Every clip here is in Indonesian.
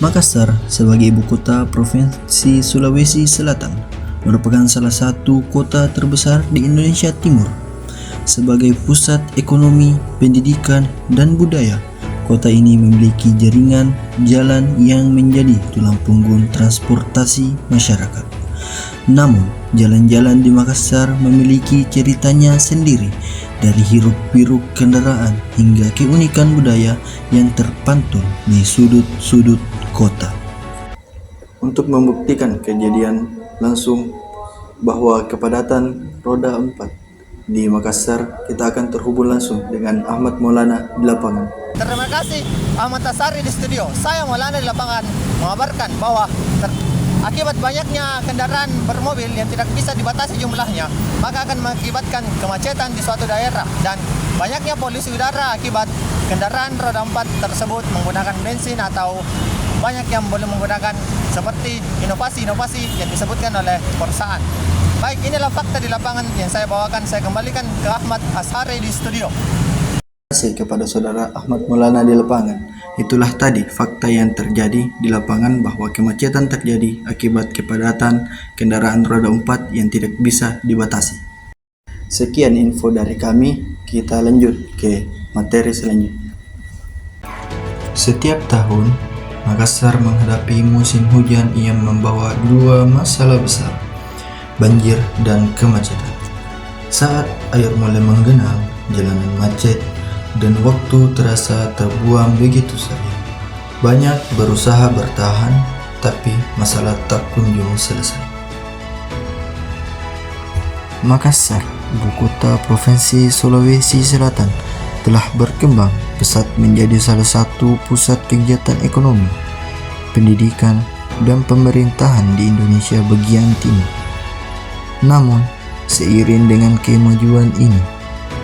Makassar sebagai ibu kota Provinsi Sulawesi Selatan merupakan salah satu kota terbesar di Indonesia Timur. Sebagai pusat ekonomi, pendidikan, dan budaya, kota ini memiliki jaringan jalan yang menjadi tulang punggung transportasi masyarakat. Namun, jalan-jalan di Makassar memiliki ceritanya sendiri, dari hiruk-pikuk kendaraan hingga keunikan budaya yang terpantul di sudut-sudut kota. Untuk membuktikan kejadian langsung bahwa kepadatan roda 4 di Makassar, kita akan terhubung langsung dengan Ahmad Maulana di lapangan. Terima kasih Ahmad Tasari di studio. Saya Maulana di lapangan mengabarkan bahwa akibat banyaknya kendaraan bermobil yang tidak bisa dibatasi jumlahnya, maka akan mengakibatkan kemacetan di suatu daerah, dan banyaknya polusi udara akibat kendaraan roda 4 tersebut menggunakan bensin atau banyak yang belum menggunakan seperti inovasi-inovasi yang disebutkan oleh perusahaan. Baik, inilah fakta di lapangan yang saya bawakan. Saya kembalikan ke Ahmad Tasari di studio. Terima kasih kepada saudara Ahmad Maulana di lapangan. Itulah tadi fakta yang terjadi di lapangan, bahwa kemacetan terjadi akibat kepadatan kendaraan roda 4 yang tidak bisa dibatasi. Sekian info dari kami, kita lanjut ke materi selanjutnya. Setiap tahun, Makassar menghadapi musim hujan yang membawa dua masalah besar, banjir dan kemacetan. Saat air mulai menggenang, jalanan macet, dan waktu terasa terbuang begitu saja. Banyak berusaha bertahan, tapi masalah tak kunjung selesai. Makassar, ibu kota Provinsi Sulawesi Selatan, telah berkembang pesat menjadi salah satu pusat kegiatan ekonomi, pendidikan, dan pemerintahan di Indonesia bagian timur. Namun, seiring dengan kemajuan ini,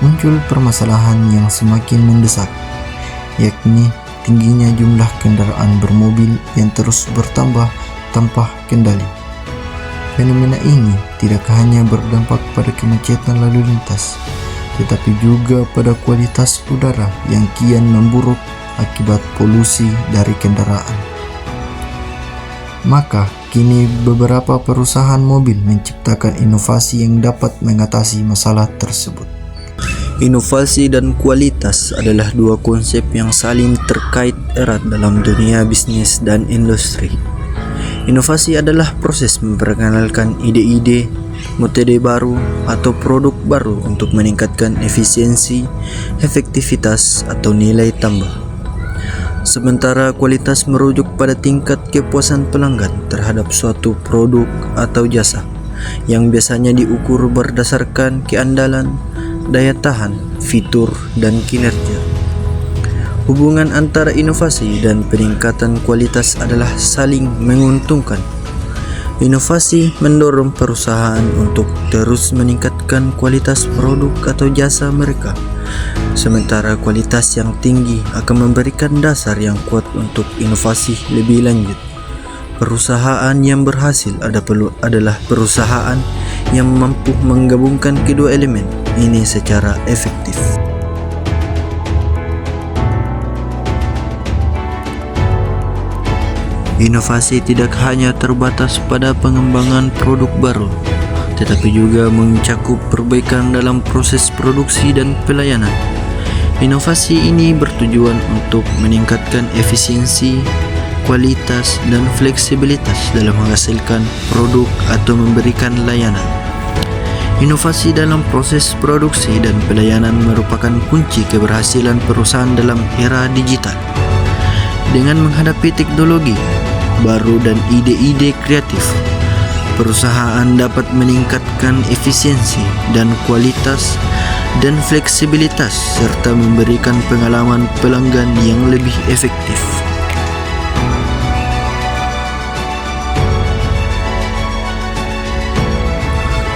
muncul permasalahan yang semakin mendesak, yakni tingginya jumlah kendaraan bermobil yang terus bertambah tanpa kendali. Fenomena ini tidak hanya berdampak pada kemacetan lalu lintas, tetapi juga pada kualitas udara yang kian memburuk akibat polusi dari kendaraan. Maka, kini beberapa perusahaan mobil menciptakan inovasi yang dapat mengatasi masalah tersebut. Inovasi dan kualitas adalah dua konsep yang saling terkait erat dalam dunia bisnis dan industri. Inovasi adalah proses memperkenalkan ide-ide, metode baru, atau produk baru untuk meningkatkan efisiensi, efektivitas, atau nilai tambah. Sementara kualitas merujuk pada tingkat kepuasan pelanggan terhadap suatu produk atau jasa, yang biasanya diukur berdasarkan keandalan, daya tahan, fitur, dan kinerja. Hubungan antara inovasi dan peningkatan kualitas adalah saling menguntungkan. Inovasi mendorong perusahaan untuk terus meningkatkan kualitas produk atau jasa mereka, sementara kualitas yang tinggi akan memberikan dasar yang kuat untuk inovasi lebih lanjut. Perusahaan yang berhasil adalah perusahaan yang mampu menggabungkan kedua elemen ini secara efektif. Inovasi tidak hanya terbatas pada pengembangan produk baru, tetapi juga mencakup perbaikan dalam proses produksi dan pelayanan. Inovasi ini bertujuan untuk meningkatkan efisiensi, kualitas, dan fleksibilitas dalam menghasilkan produk atau memberikan layanan. Inovasi dalam proses produksi dan pelayanan merupakan kunci keberhasilan perusahaan dalam era digital. Dengan menghadapi teknologi baru dan ide-ide kreatif, perusahaan dapat meningkatkan efisiensi dan kualitas dan fleksibilitas, serta memberikan pengalaman pelanggan yang lebih efektif.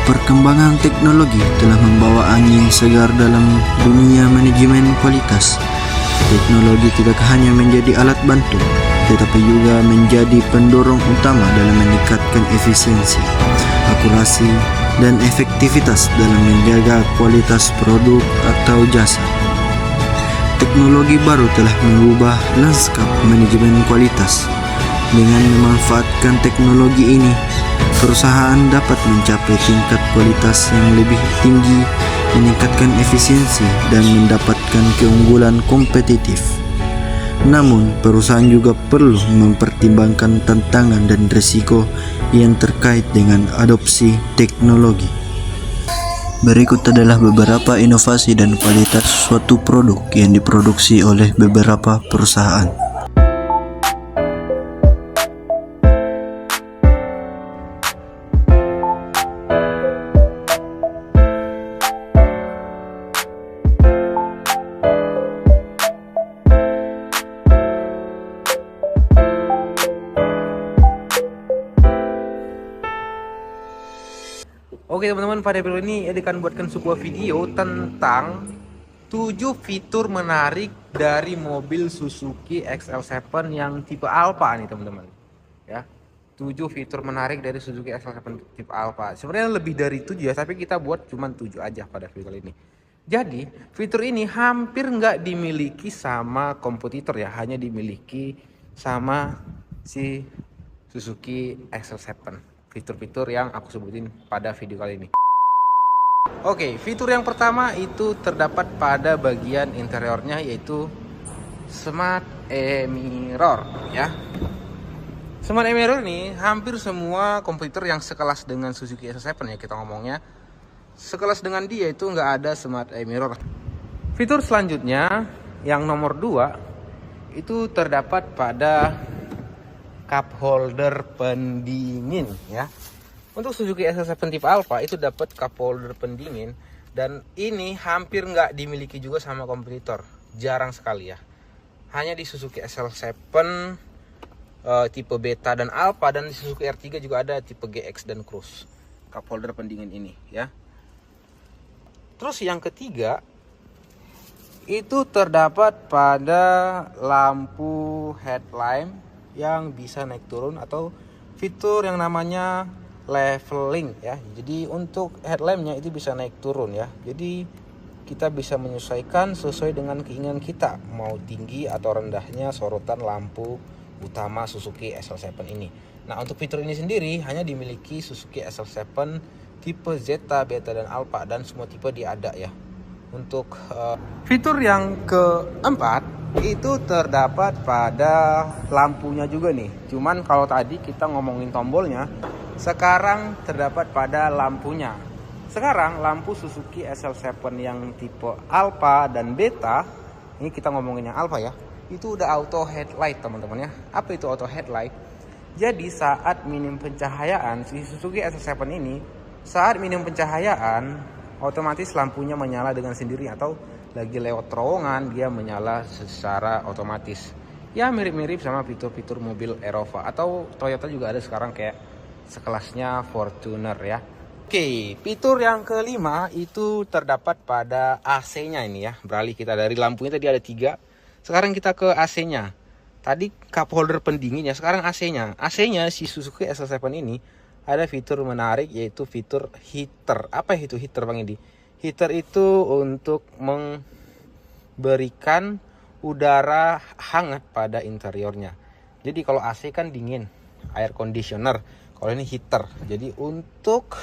Perkembangan teknologi telah membawa angin segar dalam dunia manajemen kualitas. Teknologi tidak hanya menjadi alat bantu, tetapi juga menjadi pendorong utama dalam meningkatkan efisiensi, akurasi, dan efektivitas dalam menjaga kualitas produk atau jasa. Teknologi baru telah mengubah lanskap manajemen kualitas, Dengan memanfaatkan teknologi ini, perusahaan dapat mencapai tingkat kualitas yang lebih tinggi, meningkatkan efisiensi, dan mendapatkan keunggulan kompetitif. Namun, perusahaan juga perlu mempertimbangkan tantangan dan risiko yang terkait dengan adopsi teknologi. Berikut adalah beberapa inovasi dan kualitas suatu produk yang diproduksi oleh beberapa perusahaan. Oke teman-teman, pada video ini Edi akan buatkan sebuah video tentang 7 fitur menarik dari mobil Suzuki XL7 yang tipe Alfa nih teman-teman. Ya, 7 fitur menarik dari Suzuki XL7 tipe Alfa. Sebenarnya lebih dari 7 ya, tapi kita buat cuma 7 aja pada video kali ini. Jadi fitur ini hampir nggak dimiliki sama kompetitor ya, hanya dimiliki sama si Suzuki XL7. Fitur-fitur yang aku sebutin pada video kali ini. Oke, fitur yang pertama itu terdapat pada bagian interiornya, yaitu Smart E-Mirror ya. Smart E-Mirror ini hampir semua kompetitor yang sekelas dengan Suzuki XL7 ya kita ngomongnya, sekelas dengan dia itu nggak ada Smart E-Mirror. Fitur selanjutnya yang nomor 2 itu terdapat pada cup holder pendingin ya. Untuk Suzuki XL7 tipe Alfa itu dapat cup holder pendingin, dan ini hampir nggak dimiliki juga sama kompetitor, jarang sekali ya. Hanya di Suzuki XL7 tipe Beta dan Alfa, dan di Suzuki R3 juga ada tipe GX dan Cruise cup holder pendingin ini ya. Terus yang ketiga itu terdapat pada lampu headlamp yang bisa naik turun atau fitur yang namanya leveling ya. Jadi untuk headlampnya itu bisa naik turun ya. Jadi kita bisa menyesuaikan sesuai dengan keinginan kita, mau tinggi atau rendahnya sorotan lampu utama Suzuki XL7 ini. Nah, untuk fitur ini sendiri hanya dimiliki Suzuki XL7 tipe Zeta, Beta dan Alfa, dan semua tipe dia ada ya. Untuk fitur yang keempat itu terdapat pada lampunya juga nih. Cuman kalau tadi kita ngomongin tombolnya, sekarang terdapat pada lampunya. Sekarang lampu Suzuki XL7 yang tipe Alfa dan Beta, ini kita ngomongin yang Alfa ya, itu udah auto headlight teman-teman ya. Apa itu auto headlight? Jadi saat minim pencahayaan, si Suzuki XL7 ini saat minim pencahayaan otomatis lampunya menyala dengan sendiri, atau lagi lewat terowongan dia menyala secara otomatis. Ya mirip-mirip sama fitur-fitur mobil Aerova, atau Toyota juga ada sekarang kayak sekelasnya Fortuner ya. Oke, fitur yang kelima itu terdapat pada AC-nya ini ya. Beralih kita dari lampunya tadi ada 3, sekarang kita ke AC-nya. Tadi cup holder pendingin ya, sekarang AC-nya. AC-nya si Suzuki XL7 ini ada fitur menarik, yaitu fitur heater. Apa itu heater Bang Edi? Heater itu untuk memberikan udara hangat pada interiornya. Jadi kalau AC kan dingin, air conditioner. Kalau ini heater, jadi untuk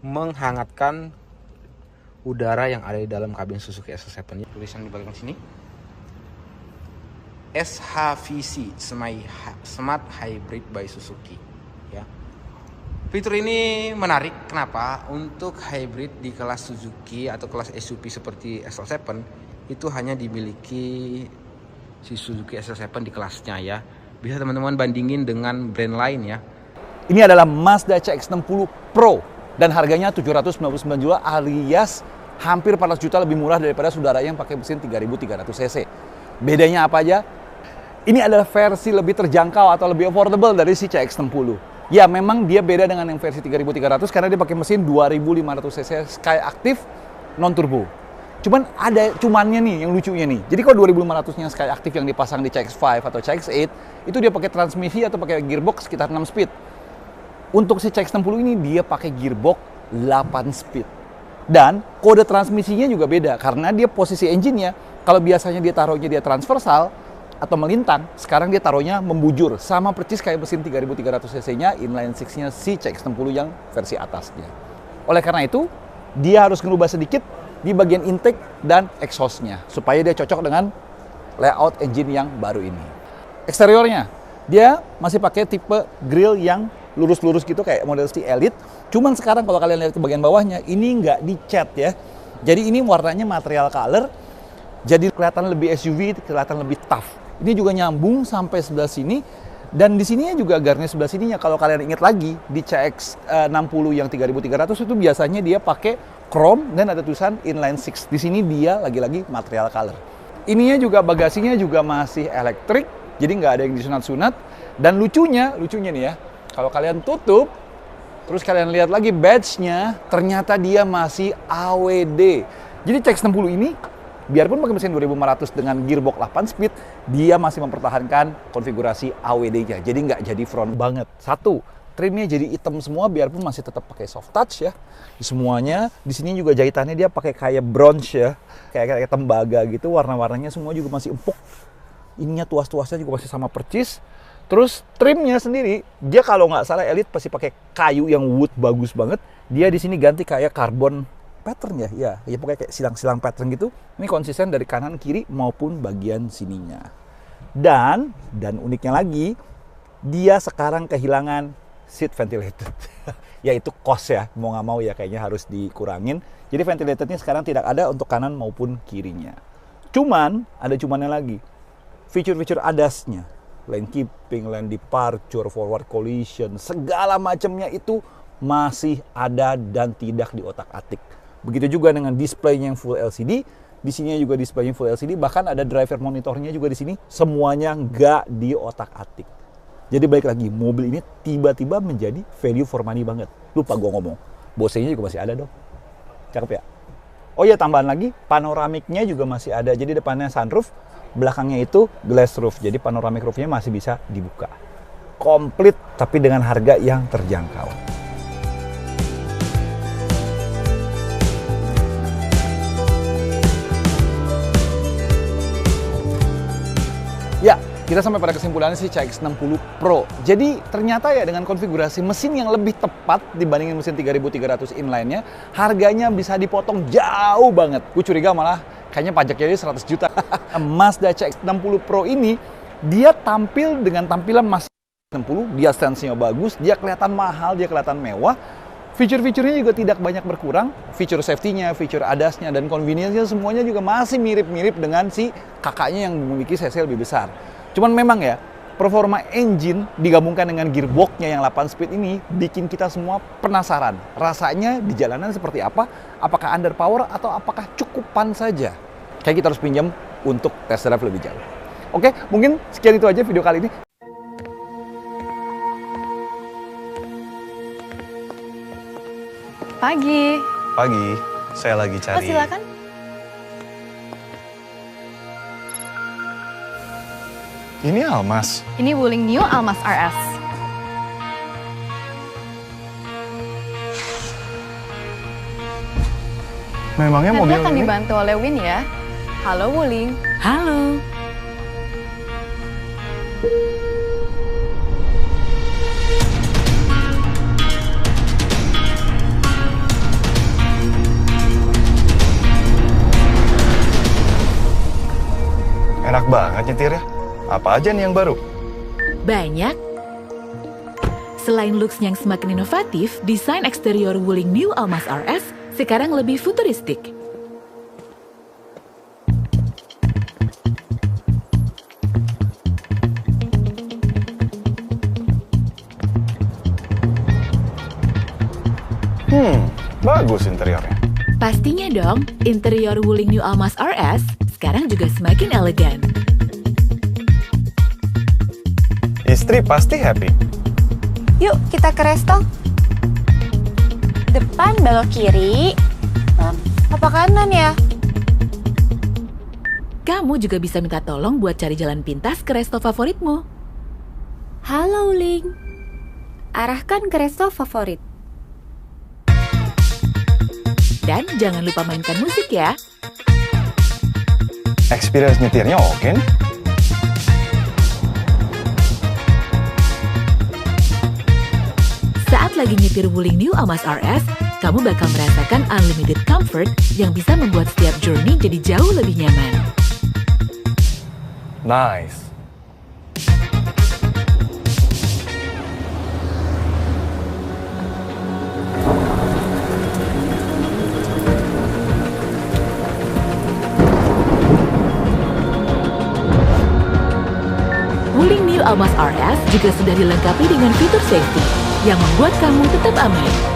menghangatkan udara yang ada di dalam kabin Suzuki XL7. Tulisan di bagian sini SHVC, Smart Hybrid by Suzuki ya. Fitur ini menarik. Kenapa? Untuk hybrid di kelas Suzuki atau kelas SUV seperti XL7 itu hanya dimiliki si Suzuki XL7 di kelasnya ya. Bisa teman-teman bandingin dengan brand lain ya. Ini adalah Mazda CX-60 Pro dan harganya 799 juta alias hampir 400 juta lebih murah daripada saudara yang pakai mesin 3300 cc. Bedanya apa aja? Ini adalah versi lebih terjangkau atau lebih affordable dari si CX-60. Ya, memang dia beda dengan yang versi 3300 karena dia pakai mesin 2500 cc Skyactiv non turbo. Cuman ada cumannya nih yang lucunya nih. Jadi kalau 2500-nya Skyactiv yang dipasang di CX-5 atau CX-8 itu dia pakai transmisi atau pakai gearbox sekitar 6 speed. Untuk si CX-60 ini dia pakai gearbox 8 speed. Dan kode transmisinya juga beda karena dia posisi engine-nya kalau biasanya dia taruhnya dia transversal, atau melintang, sekarang dia taruhnya membujur. Sama persis kayak mesin 3300 cc-nya, inline 6-nya si CX-60 yang versi atasnya. Oleh karena itu, dia harus ngerubah sedikit di bagian intake dan exhaust-nya, supaya dia cocok dengan layout engine yang baru ini. Eksteriornya, dia masih pakai tipe grill yang lurus-lurus gitu kayak model si Elite. Cuman sekarang kalau kalian lihat di bagian bawahnya, ini nggak dicat ya. Jadi ini warnanya material color, jadi kelihatan lebih SUV, kelihatan lebih tough. Ini juga nyambung sampai sebelah sini. Dan di sininya juga garnish sebelah sininya. Kalau kalian ingat lagi, di CX-60 yang 3300 itu biasanya dia pakai chrome dan ada tulisan inline 6. Di sini dia lagi-lagi material color. Ininya juga bagasinya juga masih elektrik, jadi nggak ada yang disunat-sunat. Dan lucunya nih ya, kalau kalian tutup, terus kalian lihat lagi badge-nya, ternyata dia masih AWD. Jadi CX-60 ini, biarpun pakai mesin 2500 dengan gearbox 8 speed, dia masih mempertahankan konfigurasi AWD-nya. Jadi nggak jadi front banget. Satu, trimnya jadi hitam semua, biarpun masih tetap pakai soft touch ya. Semuanya, di sini juga jahitannya dia pakai kayak bronze ya, kayak tembaga gitu. Warna-warnanya semua juga masih empuk. Ininya tuas-tuasnya juga masih sama percis. Terus trimnya sendiri, dia kalau nggak salah Elite pasti pakai kayu yang wood bagus banget. Dia di sini ganti kayak carbon pattern ya pokoknya kayak silang-silang pattern gitu. Ini konsisten dari kanan kiri maupun bagian sininya. Dan uniknya lagi, dia sekarang kehilangan seat ventilated. Yaitu cost ya, mau nggak mau ya kayaknya harus dikurangin. Jadi ventilatednya sekarang tidak ada untuk kanan maupun kirinya. Cuman, ada cumannya lagi. Fitur-fitur ADAS-nya, lane keeping, lane departure, forward collision, segala macamnya itu masih ada dan tidak diotak-atik. Begitu juga dengan display-nya yang full LCD, di sini juga display-nya full LCD, bahkan ada driver monitornya juga di sini, semuanya nggak diotak-atik. Jadi balik lagi, mobil ini tiba-tiba menjadi value for money banget. Lupa gua ngomong, Bose-nya juga masih ada dong. Cakep ya? Oh iya, tambahan lagi, panoramiknya juga masih ada. Jadi depannya sunroof, belakangnya itu glass roof. Jadi panoramic roofnya masih bisa dibuka. Komplit, tapi dengan harga yang terjangkau. Ya, kita sampai pada kesimpulannya sih CX-60 Pro. Jadi ternyata ya dengan konfigurasi mesin yang lebih tepat dibandingin mesin 3300 inline-nya, harganya bisa dipotong jauh banget. Gue curiga malah kayaknya pajaknya dia 100 juta. Mazda CX-60 Pro ini, dia tampil dengan tampilan masih 60, dia stance-nya bagus, dia kelihatan mahal, dia kelihatan mewah. Fitur-fiturnya juga tidak banyak berkurang. Fitur safety-nya, fitur ADAS-nya, dan convenience-nya semuanya juga masih mirip-mirip dengan si kakaknya yang memiliki cc lebih besar. Cuman memang ya, performa engine digabungkan dengan gearbox-nya yang 8 speed ini bikin kita semua penasaran. Rasanya di jalanan seperti apa? Apakah underpower atau apakah cukupan saja? Kayak kita harus pinjam untuk test drive lebih jauh. Oke, mungkin sekian itu aja video kali ini. Pagi. Pagi, saya lagi cari. Oh, silakan. Ini Almas. Ini Wuling New Almas RS. Memangnya Nanti mobil akan ini? dibantu oleh Win ya. Halo Wuling. Halo. Enak banget nyetirnya. Apa aja nih yang baru? Banyak. Selain looks yang semakin inovatif, desain eksterior Wuling New Almas RS sekarang lebih futuristik. Bagus interiornya. Pastinya dong, interior Wuling New Almas RS sekarang juga semakin elegan. Istri pasti happy. Yuk kita ke resto. Depan belok kiri. Apa kanan ya? Kamu juga bisa minta tolong buat cari jalan pintas ke resto favoritmu. Halo Ling. Arahkan ke resto favorit. Dan jangan lupa mainkan musik ya. Experience nyetirnya oke nih. lagi nyetir Wuling New Almas RS, kamu bakal merasakan unlimited comfort yang bisa membuat setiap journey jadi jauh lebih nyaman. Nice. Wuling New Almas RS juga sudah dilengkapi dengan fitur safety yang membuat kamu tetap aman.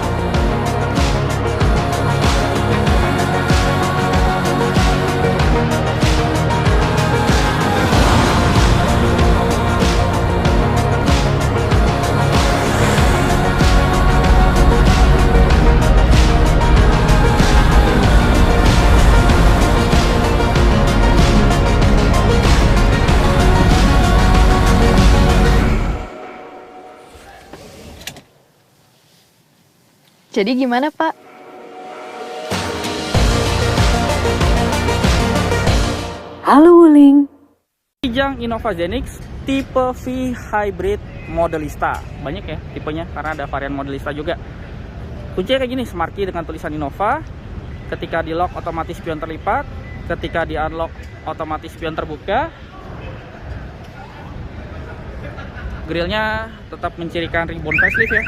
Jadi gimana, Pak? Halo Wuling. Kijang Innova Zenix tipe V Hybrid Modelista. Banyak ya tipenya karena ada varian Modelista juga. Kuncinya kayak gini, smart key dengan tulisan Innova. Ketika di lock otomatis spion terlipat, ketika di unlock otomatis spion terbuka. Grillnya tetap mencirikan ribbon facelift ya,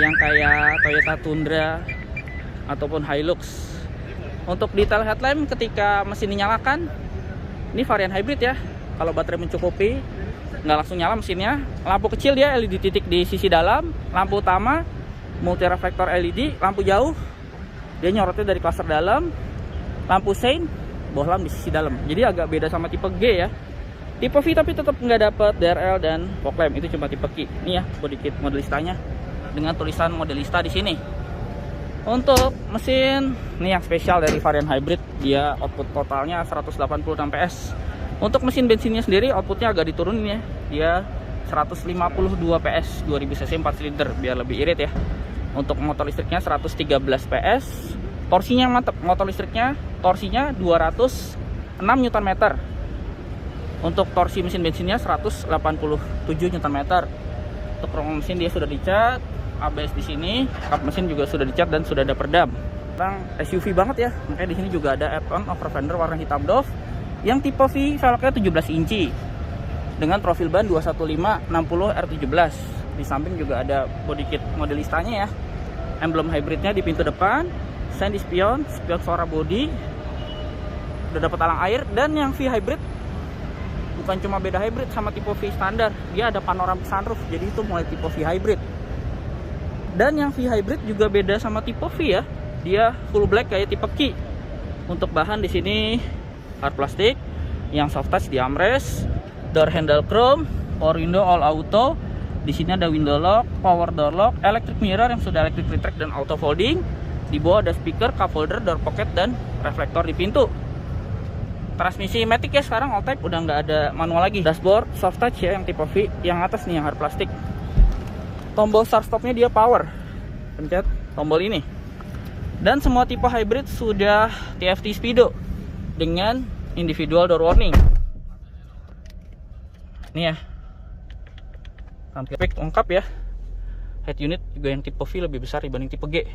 yang kayak Toyota Tundra ataupun Hilux. Untuk detail headlamp ketika mesin dinyalakan, ini varian hybrid ya. Kalau baterai mencukupi, nggak langsung nyala mesinnya. Lampu kecil dia LED titik di sisi dalam, lampu utama multi reflektor LED, lampu jauh dia nyorotnya dari klaster dalam, lampu sein bohlam di sisi dalam. Jadi agak beda sama tipe G ya. Tipe V tapi tetap nggak dapat DRL dan fog lamp, itu cuma tipe Q. Ini ya body kit modelistanya dengan tulisan Modelista di sini. Untuk mesin ini yang spesial dari varian hybrid, dia output totalnya 186 PS. Untuk mesin bensinnya sendiri outputnya agak diturunin ya, dia 152 PS 2000 cc 4 silinder biar lebih irit ya. Untuk motor listriknya 113 PS. Torsinya mantap, motor listriknya torsinya 206 Nm. Untuk torsi mesin bensinnya 187 Nm. Untuk rong mesin dia sudah dicat, ABS di sini, kap mesin juga sudah dicat dan sudah ada perdam. Tentang SUV banget ya, makanya di sini juga ada add-on over fender warna hitam doff yang tipe V, velgnya 17 inci dengan profil ban 215/60 R17. Di samping juga ada body kit modelistanya ya, emblem hybridnya di pintu depan, sein di spion suara body, udah dapat talang air. Dan yang V hybrid bukan cuma beda hybrid sama tipe V standar, dia ada panoramic sunroof, jadi itu mulai tipe V hybrid. Dan yang V hybrid juga beda sama tipe V ya, dia full black kayak tipe Q. Untuk bahan di sini hard plastik, yang soft touch di armrest, door handle chrome, power window all auto. Di sini ada window lock, power door lock, electric mirror yang sudah electric retract dan auto folding. Di bawah ada speaker, cup holder, door pocket dan reflektor di pintu. Transmisi matic ya, sekarang all type, udah nggak ada manual lagi. Dashboard soft touch ya yang tipe V, yang atas nih yang hard plastik. Tombol start stopnya dia power, pencet tombol ini. Dan semua tipe hybrid sudah TFT Speedo dengan individual door warning. Ini ya, tampil lengkap ya. Head unit juga yang tipe V lebih besar dibanding tipe G.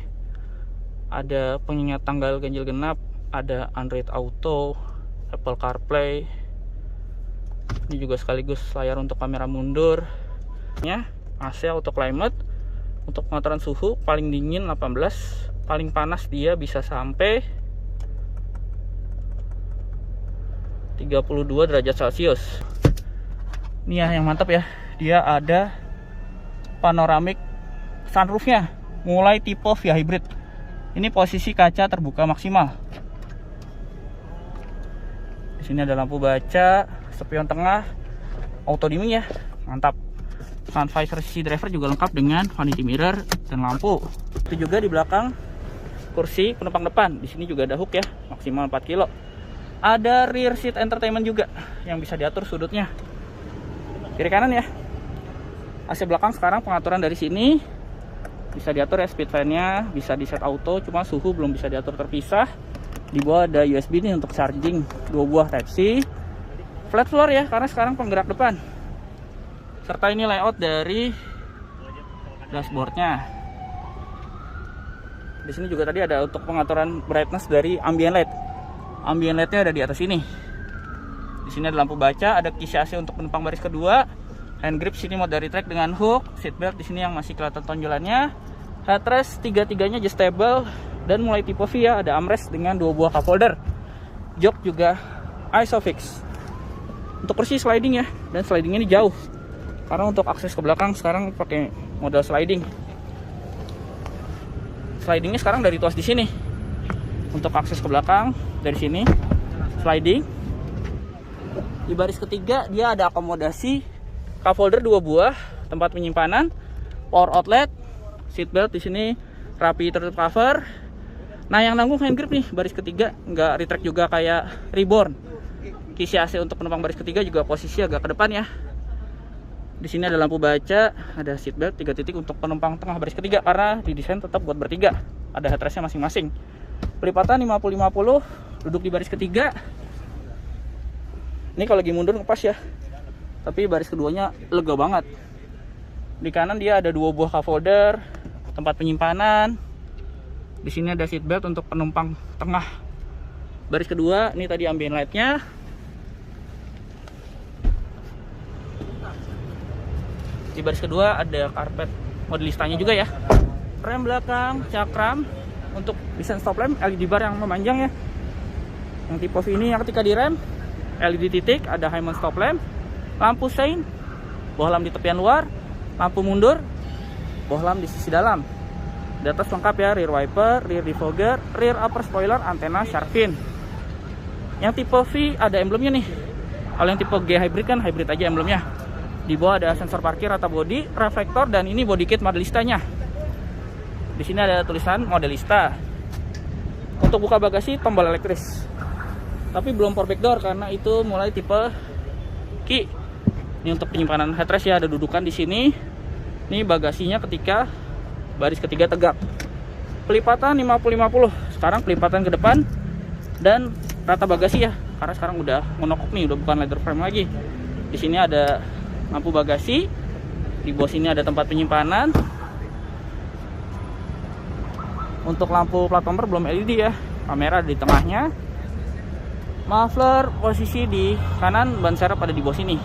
Ada pengingat tanggal ganjil genap, ada Android Auto, Apple CarPlay. Ini juga sekaligus layar untuk kamera mundur. Ya, AC auto climate. Untuk pengaturan suhu, paling dingin 18, paling panas dia bisa sampai 32 derajat Celcius. Ini ya yang mantap ya, dia ada panoramic sunroofnya mulai tipe V hybrid. Ini posisi kaca terbuka maksimal. Di sini ada lampu baca, spion tengah, auto dimming ya, mantap. Sun visor sisi driver juga lengkap dengan vanity mirror dan lampu. Itu juga di belakang kursi penumpang depan. Di sini juga ada hook ya, maksimal 4 kilo. Ada rear seat entertainment juga yang bisa diatur sudutnya kiri kanan ya. AC belakang sekarang pengaturan dari sini bisa diatur ya, speed fan-nya bisa di set auto, cuma suhu belum bisa diatur terpisah. Di bawah ada USB nih untuk charging, 2 buah Type C. Flat floor ya, karena sekarang penggerak depan. Serta ini layout dari dashboardnya. Di sini juga tadi ada untuk pengaturan brightness dari ambient light. Ambient lightnya ada di atas ini. Di sini ada lampu baca, ada kisi AC untuk penumpang baris kedua, hand grip sini mode dari track dengan hook, seat belt di sini yang masih kelihatan tonjolannya, headrest tiga-tiganya adjustable, dan mulai tipe V ya, ada armrest dengan 2 buah cup holder. Jok juga ISOFIX. Untuk kursi sliding ya, dan slidingnya ini jauh. Karena untuk akses ke belakang sekarang pakai model sliding. Slidingnya sekarang dari tuas di sini. Untuk akses ke belakang dari sini sliding. Di baris ketiga dia ada akomodasi cup holder 2 buah, tempat penyimpanan, power outlet, seat belt di sini rapi tertutup cover. Nah yang nanggung hand grip nih baris ketiga, nggak retract juga kayak Reborn. Kisi AC untuk penumpang baris ketiga juga posisi agak ke depan ya. Di sini ada lampu baca, ada seat belt 3 titik untuk penumpang tengah baris ketiga karena didesain tetap buat bertiga. Ada headrestnya masing-masing. Pelipatan 50-50, duduk di baris ketiga. Ini kalau lagi mundur ngepas ya. Tapi baris keduanya lega banget. Di kanan dia ada 2 buah cup holder, tempat penyimpanan. Di sini ada seat belt untuk penumpang tengah. Baris kedua, ini tadi ambient light-nya. Di baris kedua ada karpet modelistanya juga ya. Rem belakang, cakram. Untuk desain stop lamp, LED bar yang memanjang ya. Yang tipe V ini yang ketika direm, LED titik, ada High-mount stop lamp. Lampu sein, bohlam di tepian luar. Lampu mundur, bohlam di sisi dalam. Di atas lengkap ya, rear wiper, rear defogger, rear upper spoiler, antena shark fin. Yang tipe V ada emblemnya nih. Kalau yang tipe G hybrid kan hybrid aja emblemnya. Di bawah ada sensor parkir rata bodi, reflektor, dan ini body kit modelistanya. Di sini ada tulisan modelista. Untuk buka bagasi tombol elektris. Tapi belum power back door karena itu mulai tipe key. Ini untuk penyimpanan headrest ya, ada dudukan di sini. Ini bagasinya ketika baris ketiga tegak. Pelipatan 50-50. Sekarang pelipatan ke depan dan rata bagasi ya. Karena sekarang udah monokok nih, udah bukan leather frame lagi. Di sini ada lampu bagasi. Di bawah sini ada tempat penyimpanan. Untuk lampu plat nomor belum LED ya. Kamera di tengahnya. Muffler posisi di kanan, ban serep ada di bawah sini.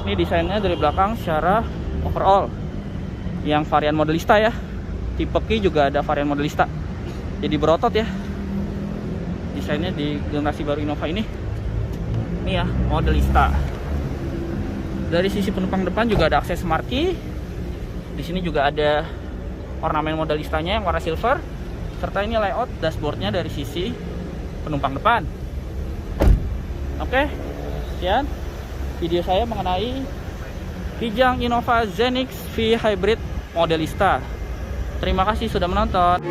Ini desainnya dari belakang secara overall. Yang varian modelista ya. Tipe Q juga ada varian modelista. Jadi berotot ya. Desainnya di generasi baru Innova ini. Ini ya, modelista. Dari sisi penumpang depan juga ada akses marquee. Di sini juga ada ornamen modelistanya yang warna silver. Serta ini layout dashboardnya dari sisi penumpang depan. Oke, sekian video saya mengenai Kijang Innova Zenix V Hybrid Modelista. Terima kasih sudah menonton.